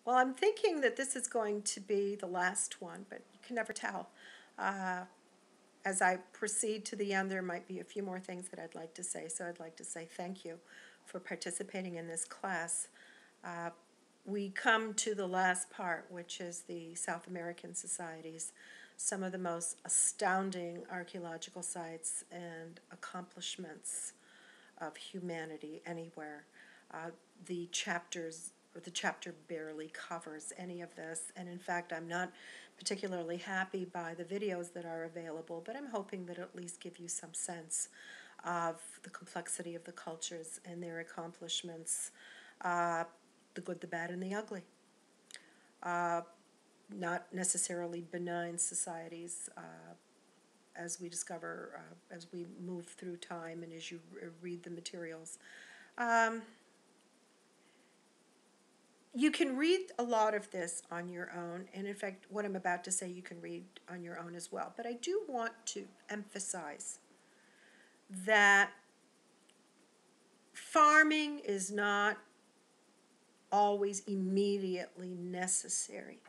Well, I'm thinking that this is going to be the last one, but you can never tell. As I proceed to the end, there might be a few more things that I'd like to say, so I'd like to say thank you for participating in this class. We come to the last part, which is the South American societies, some of the most astounding archaeological sites and accomplishments of humanity anywhere. Uh, the chapter barely covers any of this, and in fact, I'm not particularly happy by the videos that are available, but I'm hoping that at least give you some sense of the complexity of the cultures and their accomplishments, the good, the bad, and the ugly. Not necessarily benign societies, as we discover as we move through time and as you read the materials. You can read a lot of this on your own, and in fact, what I'm about to say you can read on your own as well. But I do want to emphasize that farming is not always immediately necessary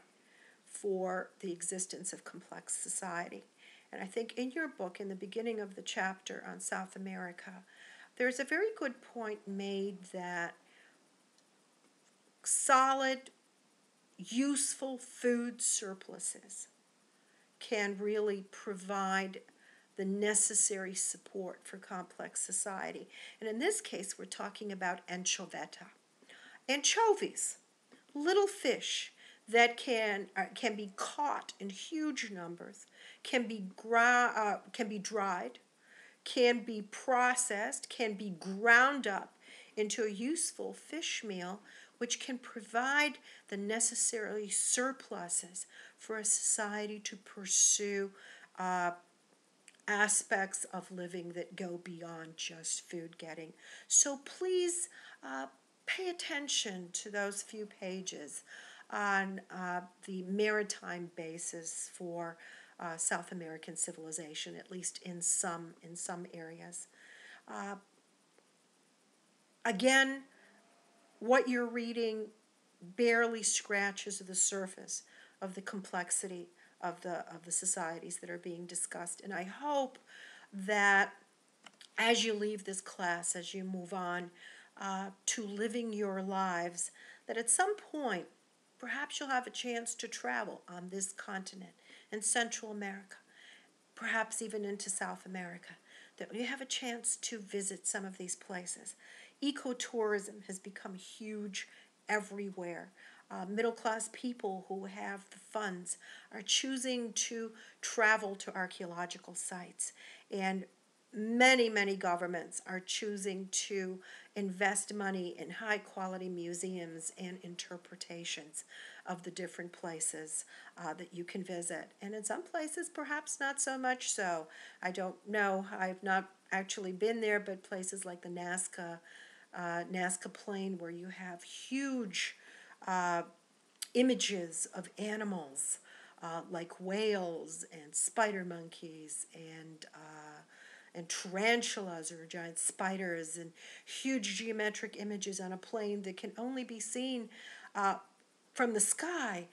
for the existence of complex society. And I think in your book, in the beginning of the chapter on South America, there's a very good point made that solid, useful food surpluses can really provide the necessary support for complex society. And in this case, we're talking about anchoveta. Anchovies, little fish that can be caught in huge numbers, can be dried, can be processed, can be ground up into a useful fish meal, which can provide the necessary surpluses for a society to pursue aspects of living that go beyond just food getting. So please pay attention to those few pages on the maritime basis for South American civilization, at least in some areas. Again, what you're reading barely scratches the surface of the complexity of the societies that are being discussed, and I hope that as you leave this class, as you move on to living your lives, that at some point perhaps you'll have a chance to travel on this continent in Central America, perhaps even into South America, that you have a chance to visit some of these places. Ecotourism has become huge everywhere. Middle-class people who have the funds are choosing to travel to archaeological sites, and many governments are choosing to invest money in high-quality museums and interpretations of the different places that you can visit. And in some places, perhaps not so much so. I don't know. I've not actually been there, but places like the Nazca Plain, where you have huge images of animals like whales and spider monkeys and tarantulas, or giant spiders, and huge geometric images on a plane that can only be seen from the sky,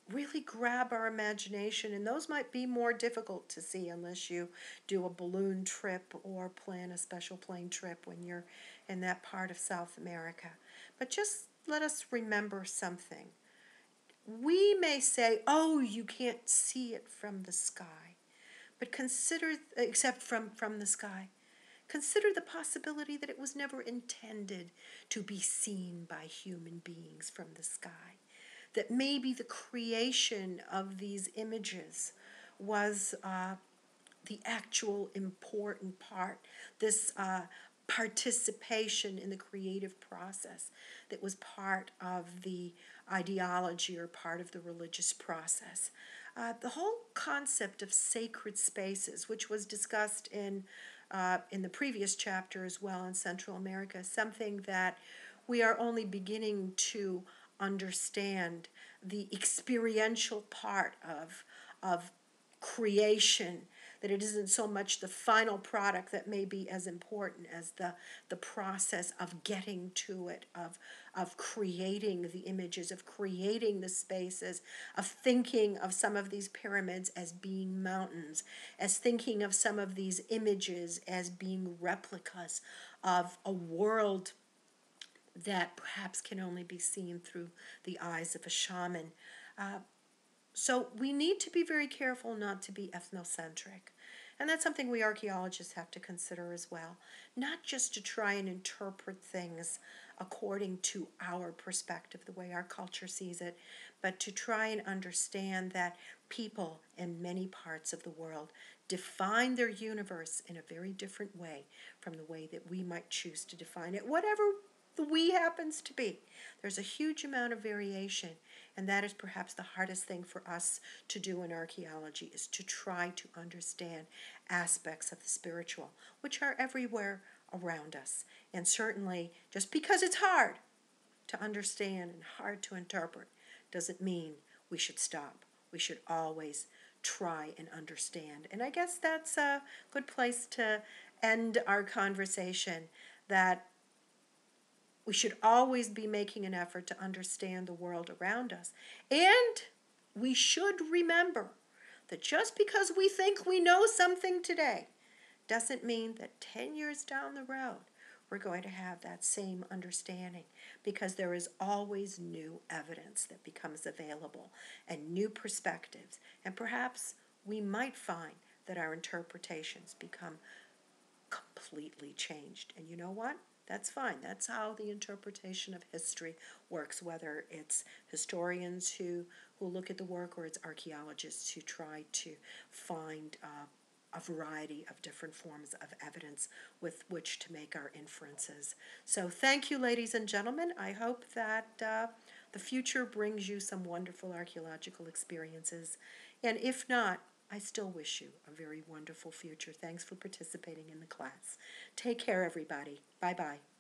really grab our imagination. And those might be more difficult to see unless you do a balloon trip or plan a special plane trip when you're in that part of South America. But just let us remember something. We may say, oh, you can't see it from the sky. But consider, except from the sky, consider the possibility that it was never intended to be seen by human beings from the sky. That maybe the creation of these images was the actual important part, this participation in the creative process that was part of the ideology or part of the religious process. The whole concept of sacred spaces, which was discussed in the previous chapter as well in Central America, is something that we are only beginning to understand. The experiential part of creation that it isn't so much the final product that may be as important as the process of getting to it, of creating the images, of creating the spaces, of thinking of some of these pyramids as being mountains, as thinking of some of these images as being replicas of a world that perhaps can only be seen through the eyes of a shaman. So we need to be very careful not to be ethnocentric. And that's something we archaeologists have to consider as well. Not just to try and interpret things according to our perspective, the way our culture sees it, but to try and understand that people in many parts of the world define their universe in a very different way from the way that we might choose to define it, whatever the we happens to be. There's a huge amount of variation, and that is perhaps the hardest thing for us to do in archaeology, is to try to understand aspects of the spiritual, which are everywhere around us. And certainly, just because it's hard to understand and hard to interpret doesn't mean we should stop. We should always try and understand. And I guess that's a good place to end our conversation, that we should always be making an effort to understand the world around us. And we should remember that just because we think we know something today doesn't mean that 10 years down the road we're going to have that same understanding, because there is always new evidence that becomes available and new perspectives. And perhaps we might find that our interpretations become completely changed. And you know what? That's fine. That's how the interpretation of history works, whether it's historians who look at the work, or it's archaeologists who try to find a variety of different forms of evidence with which to make our inferences. So thank you, ladies and gentlemen. I hope that the future brings you some wonderful archaeological experiences. And if not, I still wish you a very wonderful future. Thanks for participating in the class. Take care, everybody. Bye-bye.